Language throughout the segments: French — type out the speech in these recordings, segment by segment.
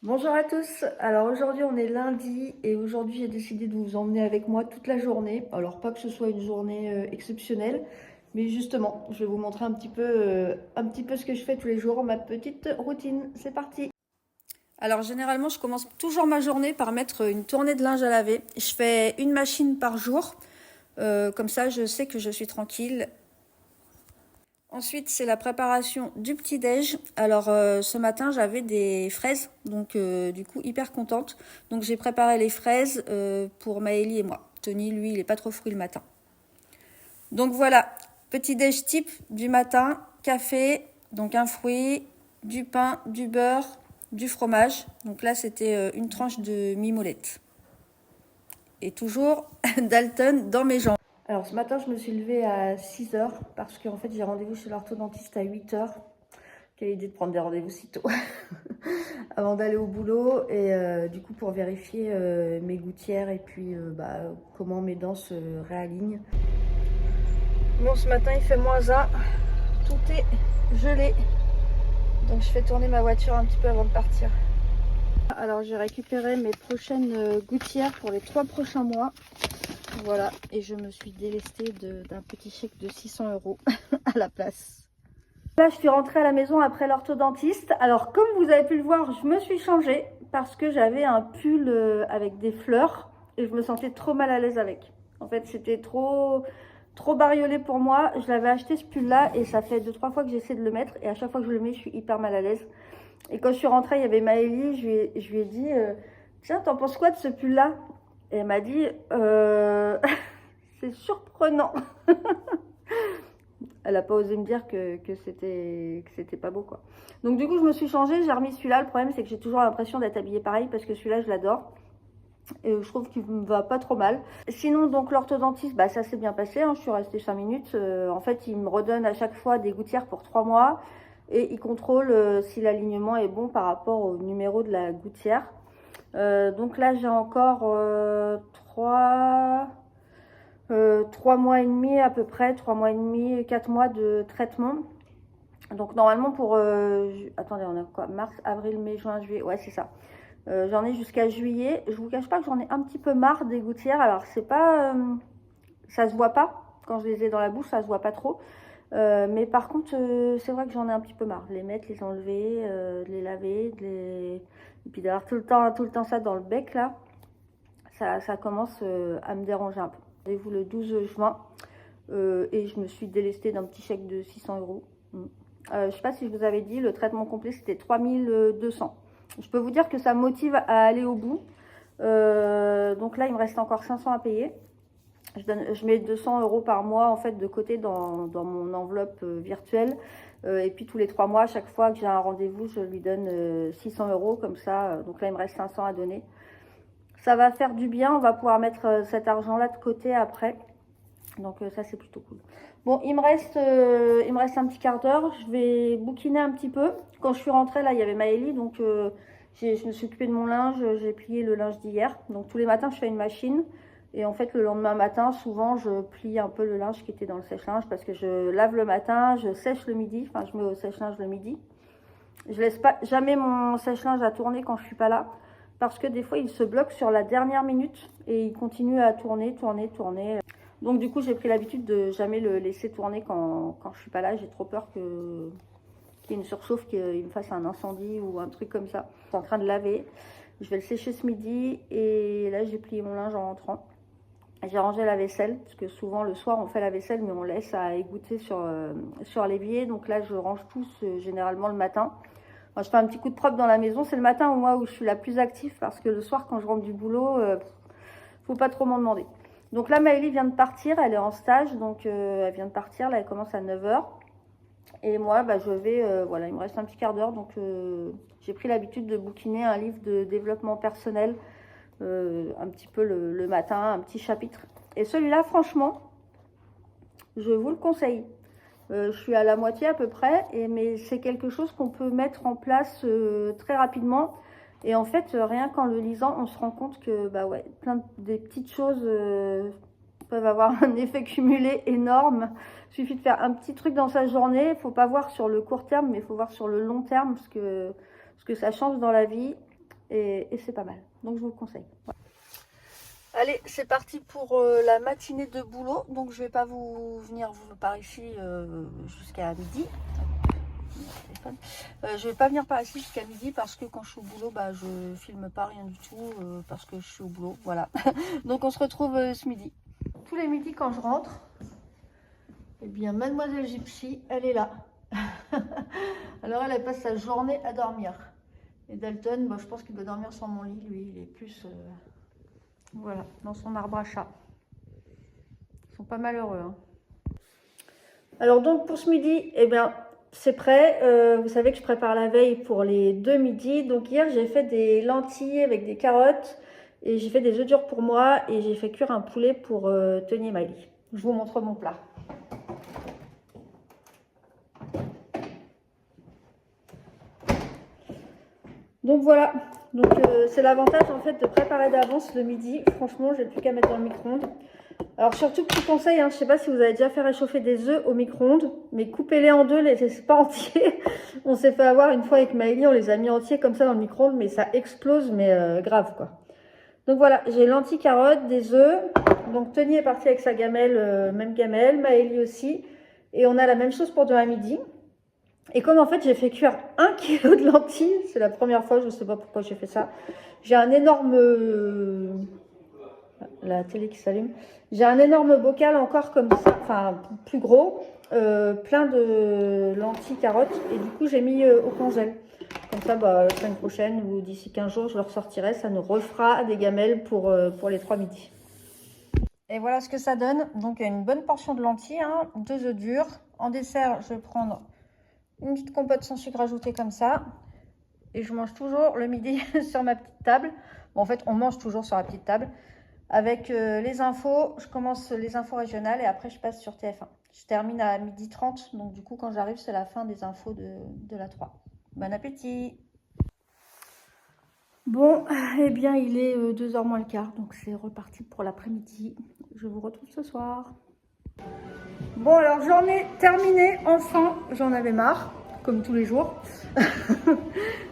Bonjour à tous, alors aujourd'hui on est lundi et aujourd'hui j'ai décidé de vous emmener avec moi toute la journée. Alors pas que ce soit une journée exceptionnelle, mais justement je vais vous montrer un petit peu ce que je fais tous les jours, ma petite routine. C'est parti. Alors généralement je commence toujours ma journée par mettre une tournée de linge à laver. Je fais une machine par jour, comme ça je sais que je suis tranquille. Ensuite, c'est la préparation du petit-déj. Alors, ce matin, j'avais des fraises, donc du coup, hyper contente. Donc, j'ai préparé les fraises pour Maëlie et moi. Tony, lui, il est pas trop fruit le matin. Donc voilà, petit-déj type du matin, café, donc un fruit, du pain, du beurre, du fromage. Donc là, c'était une tranche de mimolette. Et toujours Dalton dans mes jambes. Alors ce matin, je me suis levée à 6 heures parce qu'en fait, j'ai rendez-vous chez l'orthodontiste à 8 heures. Quelle idée de prendre des rendez-vous si tôt avant d'aller au boulot et du coup pour vérifier mes gouttières et puis comment mes dents se réalignent. Bon, ce matin, il fait -1. Tout est gelé. Donc je fais tourner ma voiture un petit peu avant de partir. Alors j'ai récupéré mes prochaines gouttières pour les 3 prochains mois. Voilà, et je me suis délestée d'un petit chèque de 600 € à la place. Là, je suis rentrée à la maison après l'orthodontiste. Alors, comme vous avez pu le voir, je me suis changée parce que j'avais un pull avec des fleurs et je me sentais trop mal à l'aise avec. En fait, c'était trop bariolé pour moi. Je l'avais acheté ce pull-là et ça fait 2-3 fois que j'essaie de le mettre et à chaque fois que je le mets, je suis hyper mal à l'aise. Et quand je suis rentrée, il y avait Maëlie, je lui ai dit tiens, t'en penses quoi de ce pull-là? Et elle m'a dit c'est surprenant. Elle n'a pas osé me dire que c'était pas beau, quoi. Donc du coup, je me suis changée, j'ai remis celui-là. Le problème, c'est que j'ai toujours l'impression d'être habillée pareil parce que celui-là, je l'adore. Et je trouve qu'il me va pas trop mal. Sinon, donc l'orthodontiste, ça s'est bien passé, hein. Je suis restée 5 minutes. En fait, il me redonne à chaque fois des gouttières pour 3 mois. Et il contrôle si l'alignement est bon par rapport au numéro de la gouttière. Donc là, j'ai encore 3 mois et demi à peu près, 3 mois et demi, 4 mois de traitement. Donc normalement pour... attendez, on a quoi? Mars, avril, mai, juin, juillet. Ouais, c'est ça. J'en ai jusqu'à juillet. Je vous cache pas que j'en ai un petit peu marre des gouttières. Alors c'est pas... ça se voit pas. Quand je les ai dans la bouche, ça se voit pas trop. Mais par contre, c'est vrai que j'en ai un petit peu marre. De les mettre, les enlever, de les laver, et puis d'avoir tout le temps ça dans le bec là. Ça commence à me déranger un peu. Rendez-vous le 12 juin et je me suis délestée d'un petit chèque de 600 €. Je ne sais pas si je vous avais dit, le traitement complet c'était 3200. Je peux vous dire que ça me motive à aller au bout. Donc là, il me reste encore 500 à payer. Je mets 200 € par mois en fait de côté dans mon enveloppe virtuelle. Et puis tous les 3 mois, à chaque fois que j'ai un rendez-vous, je lui donne 600 € comme ça. Donc là, il me reste 500 à donner. Ça va faire du bien, on va pouvoir mettre cet argent-là de côté après. Donc ça, c'est plutôt cool. Bon, il me reste un petit quart d'heure. Je vais bouquiner un petit peu. Quand je suis rentrée, là, il y avait Maëlie. Donc je me suis occupée de mon linge. J'ai plié le linge d'hier. Donc tous les matins, je fais une machine. Et en fait, le lendemain matin, souvent, je plie un peu le linge qui était dans le sèche-linge. Parce que je lave le matin, je sèche le midi. Enfin, je mets au sèche-linge le midi. Je laisse pas jamais mon sèche-linge à tourner quand je suis pas là. Parce que des fois, il se bloque sur la dernière minute. Et il continue à tourner. Donc du coup, j'ai pris l'habitude de jamais le laisser tourner quand je suis pas là. J'ai trop peur qu'il y ait une surchauffe, qu'il me fasse un incendie ou un truc comme ça. Je suis en train de laver. Je vais le sécher ce midi. Et là, j'ai plié mon linge en rentrant. J'ai rangé la vaisselle. Parce que souvent, le soir, on fait la vaisselle, mais on laisse à égoutter sur l'évier. Donc là, je range tout généralement le matin. Moi, je fais un petit coup de propre dans la maison. C'est le matin où je suis la plus active. Parce que le soir, quand je rentre du boulot, faut pas trop m'en demander. Donc là, Maëlie vient de partir, elle est en stage, donc elle vient de partir, là elle commence à 9 h. Et moi, je vais, voilà, il me reste un petit quart d'heure, donc j'ai pris l'habitude de bouquiner un livre de développement personnel, un petit peu le matin, un petit chapitre. Et celui-là, franchement, je vous le conseille. Je suis à la moitié à peu près, mais c'est quelque chose qu'on peut mettre en place très rapidement. Et en fait, rien qu'en le lisant, on se rend compte que des petites choses peuvent avoir un effet cumulé énorme. Il suffit de faire un petit truc dans sa journée. Il ne faut pas voir sur le court terme, mais il faut voir sur le long terme ce que ça change dans la vie. et c'est pas mal. Donc je vous le conseille. Voilà. Allez, c'est parti pour la matinée de boulot. Donc je vais pas venir par ici jusqu'à midi. Je vais pas venir par ici jusqu'à midi parce que quand je suis au boulot, bah, je filme pas rien du tout parce que je suis au boulot. Voilà. Donc on se retrouve ce midi. Tous les midis quand je rentre, eh bien mademoiselle Gypsy, elle est là. Alors elle passe sa journée à dormir. Et Dalton, bah, je pense qu'il doit dormir sur mon lit. Lui, il est plus voilà, dans son arbre à chat. Ils sont pas malheureux. Hein. Alors donc pour ce midi, eh bien c'est prêt. Vous savez que je prépare la veille pour les 2 midis. Donc hier j'ai fait des lentilles avec des carottes et j'ai fait des œufs durs pour moi et j'ai fait cuire un poulet pour Tony et Miley. Je vous montre mon plat. Donc voilà, donc c'est l'avantage en fait de préparer d'avance le midi. Franchement, j'ai plus qu'à mettre dans le micro-ondes. Alors surtout petit conseil, hein, je sais pas si vous avez déjà fait réchauffer des œufs au micro-ondes, mais coupez-les en deux, les laissez pas entiers. On s'est fait avoir une fois avec Miley, on les a mis entiers comme ça dans le micro-ondes, mais ça explose, mais grave quoi. Donc voilà, j'ai lentilles, carottes, des œufs. Donc Tony est parti avec sa gamelle, même gamelle, Miley aussi. Et on a la même chose pour demain midi. Et comme en fait j'ai fait cuire 1 kg de lentilles, c'est la première fois, je ne sais pas pourquoi j'ai fait ça. J'ai un énorme... la télé qui s'allume. J'ai un énorme bocal encore comme ça, enfin plus gros, plein de lentilles, carottes. Et du coup j'ai mis au congèle. Comme ça, bah, la semaine prochaine ou d'ici 15 jours, je le ressortirai. Ça nous refera des gamelles pour les 3 midis. Et voilà ce que ça donne. Donc une bonne portion de lentilles, hein, 2 œufs durs. En dessert, je vais prendre une petite compote sans sucre ajouté comme ça. Et je mange toujours le midi sur ma petite table. Bon, en fait, on mange toujours sur la petite table. Avec les infos, je commence les infos régionales et après je passe sur TF1. Je termine à 12h30. Donc du coup, quand j'arrive, c'est la fin des infos de la 3. Bon appétit! Bon, eh bien, il est 2h moins le quart. Donc c'est reparti pour l'après-midi. Je vous retrouve ce soir. Bon, alors journée terminée, enfin, j'en avais marre, comme tous les jours.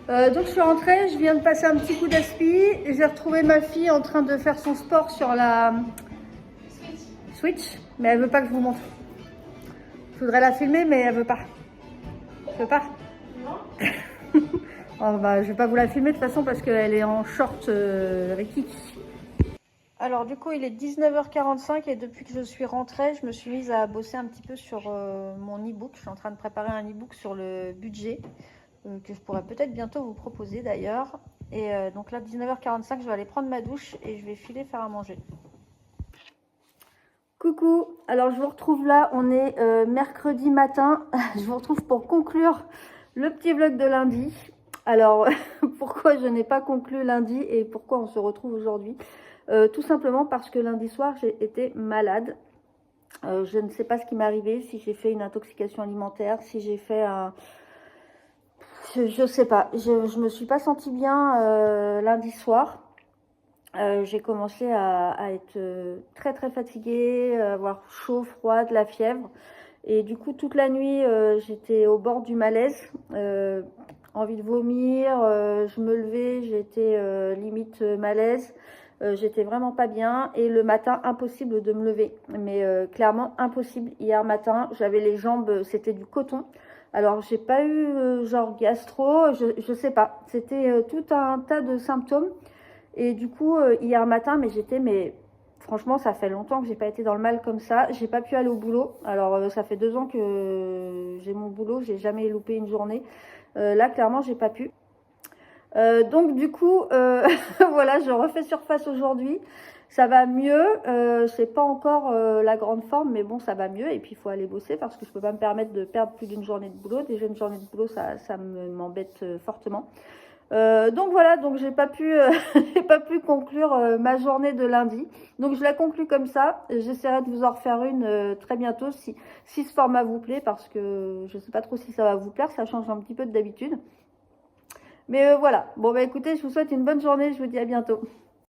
Donc je suis rentrée, je viens de passer un petit coup d'aspi. J'ai retrouvé ma fille en train de faire son sport sur la Switch, mais elle veut pas que je vous montre. Je voudrais la filmer, mais elle veut pas. Je veux pas. Non. Oh, bah, je vais pas vous la filmer de toute façon parce qu'elle est en short avec Kiki. Alors du coup il est 19h45 et depuis que je suis rentrée, je me suis mise à bosser un petit peu sur mon e-book. Je suis en train de préparer un e-book sur le budget que je pourrais peut-être bientôt vous proposer d'ailleurs. Et donc là 19h45, je vais aller prendre ma douche et je vais filer faire à manger. Coucou, alors je vous retrouve là, on est mercredi matin. Je vous retrouve pour conclure le petit vlog de lundi. Alors pourquoi je n'ai pas conclu lundi et pourquoi on se retrouve aujourd'hui? Tout simplement parce que lundi soir, j'ai été malade. Je ne sais pas ce qui m'est arrivé, si j'ai fait une intoxication alimentaire, si j'ai fait un... Je sais pas, je me suis pas sentie bien lundi soir. J'ai commencé à être très très fatiguée, avoir chaud, froid, de la fièvre. Et du coup, toute la nuit, j'étais au bord du malaise. Envie de vomir, je me levais, j'étais limite malaise. J'étais vraiment pas bien et le matin impossible de me lever, mais clairement impossible. Hier matin j'avais les jambes, c'était du coton. Alors j'ai pas eu genre gastro, je sais pas, c'était tout un tas de symptômes et du coup hier matin, mais franchement ça fait longtemps que j'ai pas été dans le mal comme ça. J'ai pas pu aller au boulot. Alors ça fait 2 ans que j'ai mon boulot, j'ai jamais loupé une journée. Là clairement j'ai pas pu. Donc du coup, voilà, je refais surface aujourd'hui. Ça va mieux, c'est pas encore la grande forme, mais bon, ça va mieux. Et puis il faut aller bosser parce que je peux pas me permettre de perdre plus d'une journée de boulot. Déjà une journée de boulot, ça m'embête fortement. Donc voilà, donc j'ai pas pu, j'ai pas pu conclure ma journée de lundi. Donc je la conclue comme ça. J'essaierai de vous en refaire une très bientôt si ce format vous plaît, parce que je sais pas trop si ça va vous plaire. Ça change un petit peu d'habitude. Mais voilà, bon bah écoutez, je vous souhaite une bonne journée, je vous dis à bientôt.